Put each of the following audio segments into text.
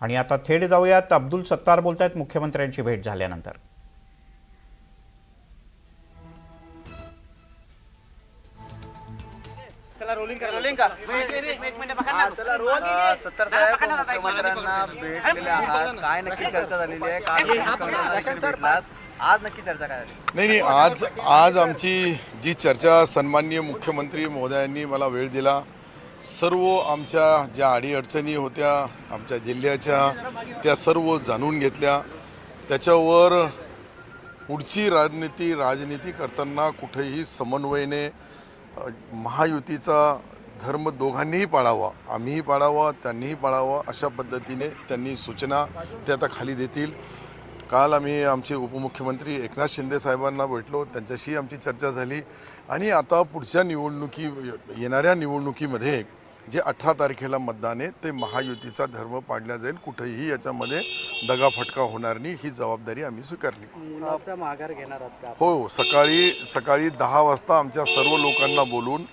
आणि आता थेट जाऊयात, अब्दुल सत्तार बोलतायत मुख्यमंत्र्यांची भेट झाल्यानंतर. सत्तार साहेब मुख्यमंत्र्यांना भेटलेले आहात, काय नक्की चर्चा झालेली आहे? काल आज नक्की चर्चा काय झाली? नाही, आज आमची जी चर्चा, सन्माननीय मुख्यमंत्री महोदयांनी मला वेळ दिला, सर्व आमच्या ज्या अडीअडचणी होत्या आमच्या जिल्ह्याच्या त्या सर्व जाणून घेतल्या. त्याच्यावर पुढची राजनीती करताना कुठेही समन्वयाने महायुतीचा धर्म दोघांनीही पाळावा, आम्हीही पाळावा, त्यांनीही पाळावा, अशा पद्धतीने त्यांनी सूचना ते आता खाली देतील. काल आम्ही आमचे उपमुख्यमंत्री एकनाथ शिंदे साहेबांना भेटलो, त्यांच्याशी आमची चर्चा झाली. आणि आता पुढच्या येणाऱ्या निवडणुकीमध्ये जे 18 तारखेला मतदान आहे ते महायुतीचा धर्म पाळला जाईल, कुठेही याच्यामध्ये दगाफटका होणार नाही, ही जबाबदारी आम्ही स्वीकारली. मुलाचा माघार घेणार आहात का? हो, सकाळी 10 वाजता आमच्या सर्व लोकांना बोलून,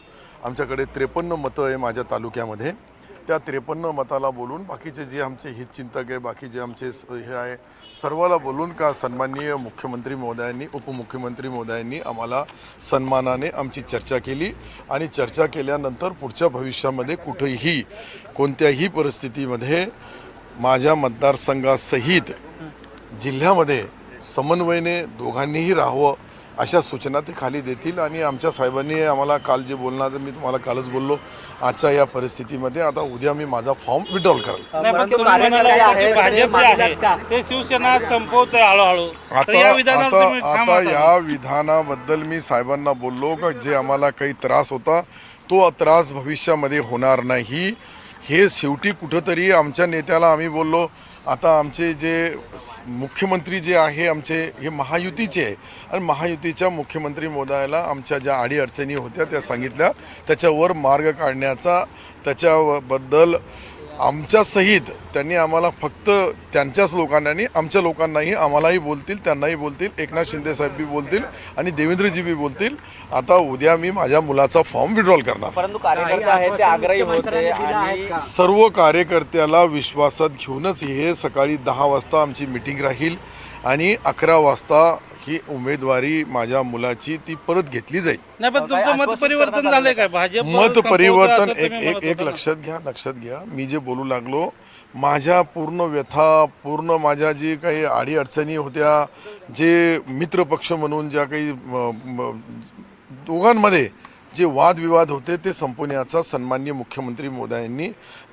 आमच्याकडे 53 मतं आहे माझ्या तालुक्यामध्ये, त्या 53 मताला बोलून बाकीचे जे आमचे हितचिंतक आहे, बाकी जे आमचे हे आहे, सर्वाला बोलून का सन्माननीय मुख्यमंत्री महोदयांनी, उपमुख्यमंत्री महोदयांनी आम्हाला सन्मानाने आमची चर्चा केली. आणि चर्चा केल्यानंतर पुढच्या भविष्यामध्ये कुठेही कोणत्याही परिस्थितीमध्ये माझ्या मतदारसंघासहित जिल्ह्यामध्ये समन्वयाने दोघांनीही राहावं, अशा सूचना ते खाली देतील. आणि आमच्या साहेबांनी आम्हाला काल जे बोलणार, मी तुम्हाला कालच बोललो, आजच्या या परिस्थितीमध्ये आता उद्या मी माझा फॉर्म विड्रॉल करेल. ते शिवसेना संपवते हळूहळू. आता या विधानाबद्दल मी साहेबांना बोललो का जे आम्हाला काही त्रास होता तो त्रास भविष्यामध्ये होणार नाही. हे शेवटी कुठंतरी आमच्या नेत्याला आम्ही बोललो, आता आमचे जे मुख्यमंत्री जे आहे आमचे हे महायुतीचे आहे, आणि महायुतीच्या मुख्यमंत्री महोदयाला आमच्या ज्या अडीअडचणी होत्या त्या सांगितल्या, त्याच्यावर मार्ग काढण्याचा, त्याच्याबद्दल आमच्यासहित त्यांनी आम्हाला, फक्त त्यांच्याच लोकांना नाही, आमच्या लोकांनाही, आम्हालाही बोलतील, त्यांनाही बोलतील, एकनाथ शिंदे साहेब बी बोलतील आणि देवेंद्रजी बी बोलतील. आता उद्या मी माझ्या मुलाचा फॉर्म विड्रॉल करणार. परंतु कार्यकर्ते आहेत ते आग्रही होते आणि सर्व कार्यकर्त्याला विश्वासात घेऊनच हे सकाळी 10 वाजता आमची मीटिंग राहील आणि 11 वाजता ही उमेदवारी माझ्या मुलाची ती परत घेतली जाईल. नाही, पण तुमचं मत परिवर्तन झालंय काय? भाजप मत परिवर्तन एक लक्षात घ्या, मी जे बोलू लागलो, माझ्या पूर्ण व्यथा, पूर्ण माझ्या जे काही अडीअडचणी होत्या, जे मित्रपक्ष म्हणून ज्या काही दोघांमध्ये जे वादविवाद होते ते संपवण्याचा सन्माननीय मुख्यमंत्री महोदयांनी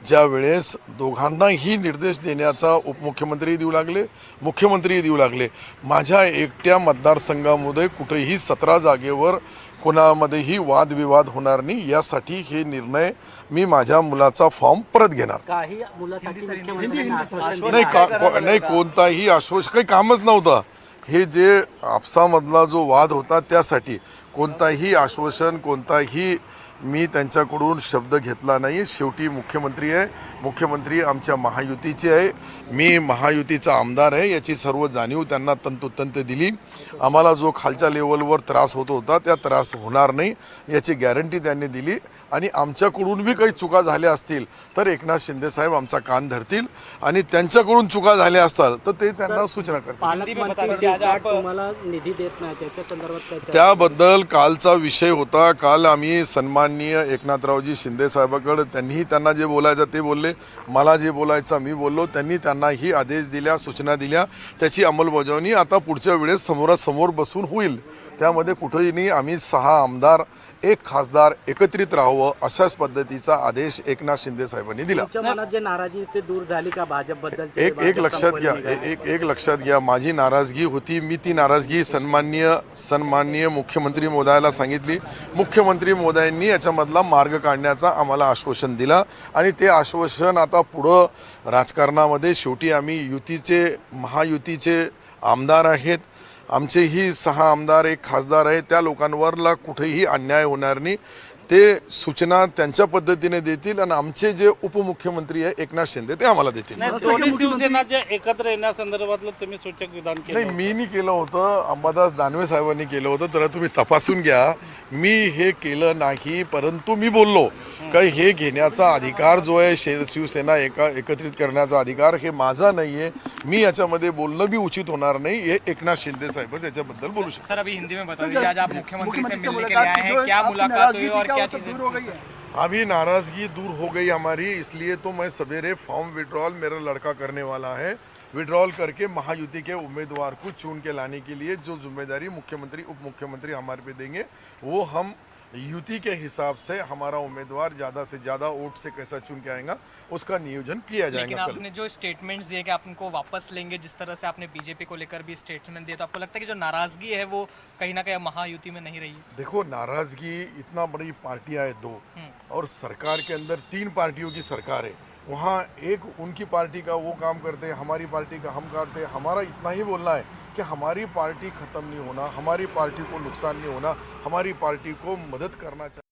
ज्या वेळेस दोघांनाही निर्देश देण्याचा उपमुख्यमंत्री देऊ लागले, मुख्यमंत्री देऊ लागले, माझ्या एकट्या मतदारसंघामध्ये कुठेही 17 जागेवर कोणामध्येही वादविवाद होणार नाही, यासाठी हे निर्णय मी माझ्या मुलाचा फॉर्म परत घेणार. नाही, कोणताही आश्वासन, काही कामच नव्हतं. हे जे आपसामधला जो वाद होता त्यासाठी कोणताही आश्वासन, कोणताही मी त्यांच्याकडून शब्द घेतला नाही. शेवटी मुख्यमंत्री आहे, मुख्यमंत्री आमच्या महायुतीचे आहे, मी महायुतीचा आमदार आहे, याची सर्व जाणीव त्यांना तंतोतंत दिली. आम्हाला जो खालच्या लेवलवर त्रास होत होता त्या त्रास होणार नाही याची गॅरंटी त्यांनी दिली. आणि आमच्याकडून बी काही चुका झाल्या असतील तर एकनाथ शिंदे साहेब आमचा कान धरतील, आणि त्यांच्याकडून चुका झाल्या असतात तर ते त्यांना सूचना करतील. त्याबद्दल कालचा विषय होता. काल आम्ही सन्माननीय एकनाथरावजी शिंदे साहेबाकडे, त्यांना जे बोलायचं ते बोलले, मला जे बोलायचं मी बोललो, त्यांनी त्यांनाही आदेश दिल्या, सूचना दिल्या, त्याची अंमलबजावणी आता पुढच्या वेळेस समोरासमोर बसून होईल. त्यामध्ये कुठेही नाही, आम्ही 6 आमदार 1 खासदार एकत्रित राहावं अशाच पद्धतीचा आदेश एकनाथ शिंदे साहेबांनी दिला. जे नाराजी ते दूर झाली का भाजपबद्दल? एक लक्षात घ्या, माझी नाराजगी होती, मी ती नाराजगी सन्माननीय मुख्यमंत्री महोदयाला सांगितली. मुख्यमंत्री महोदयांनी याच्यामधला मार्ग काढण्याचा आम्हाला आश्वासन दिला, आणि ते आश्वासन आता पुढं राजकारणामध्ये, शेवटी आम्ही महायुतीचे आमदार आहेत, आमचेही 6 आमदार 1 खासदार आहे, त्या लोकांवरला कुठेही अन्याय होणार नाही. ते सूचना त्यांच्या पद्धतीने देतील आणि आमचे जे उपमुख्यमंत्री आहे एकनाथ शिंदे ते आम्हाला देतील. नाही, दोन्ही शिवसेनाच्या एकत्र येण्यासंदर्भातलं तुम्ही सूचक विधान केलं नाही, मी नाही केलं होतं, अंबादास दानवे साहेबांनी केलं होतं. तर तुम्ही तपासून घ्या, मी हे केलं नाही. परंतु मी बोललो का हे घेण्याचा अधिकार जो आहे शिवसेना एकत्रित करण्याचा अधिकार हे माझा नाही आहे. मी याच्यामध्ये बोलणं बी उचित होणार नाही. हे एकनाथ शिंदे साहेबच याच्याबद्दल बोलू शकतात. सर, अभी हिंदी में बता दीजिए, आज आप मुख्यमंत्री से मिलने के लिए आए हैं, क्या मुलाकात हुई और क्या चीजें? अभी नाराजगी दूर हो गई हमारी, इसलिए तो मैं सवेरे फॉर्म विड्रॉल मेरा लड़का करने वाला है. विड्रॉल करके महायुति के उम्मीदवार को चुन के लाने के लिए जो जिम्मेदारी मुख्यमंत्री उप मुख्यमंत्री हमारे पे देंगे, वो हम युति के हिसाब से हमारा उम्मीदवार ज़्यादा से ज़्यादा वोट से कैसा चुन के आएगा उसका नियोजन किया लेकिन जाएगा. कल आपने जो स्टेटमेंट्स दिए कि आप उनको वापस लेंगे, जिस तरह से आपने बीजेपी को लेकर भी स्टेटमेंट दिए, तो आपको लगता है कि जो नाराजगी है वो कहीं ना कहीं महायुति में नहीं रही है? देखो, नाराजगी, इतना बड़ी पार्टियां है दो और सरकार के अंदर 3 पार्टियों की सरकार है. वहाँ एक उनकी पार्टी का वो काम करते हैं, हमारी पार्टी का हम करते हैं. हमारा इतना ही बोलना है कि हमारी पार्टी ख़त्म नहीं होना, हमारी पार्टी को नुकसान नहीं होना, हमारी पार्टी को मदद करना चाहिए.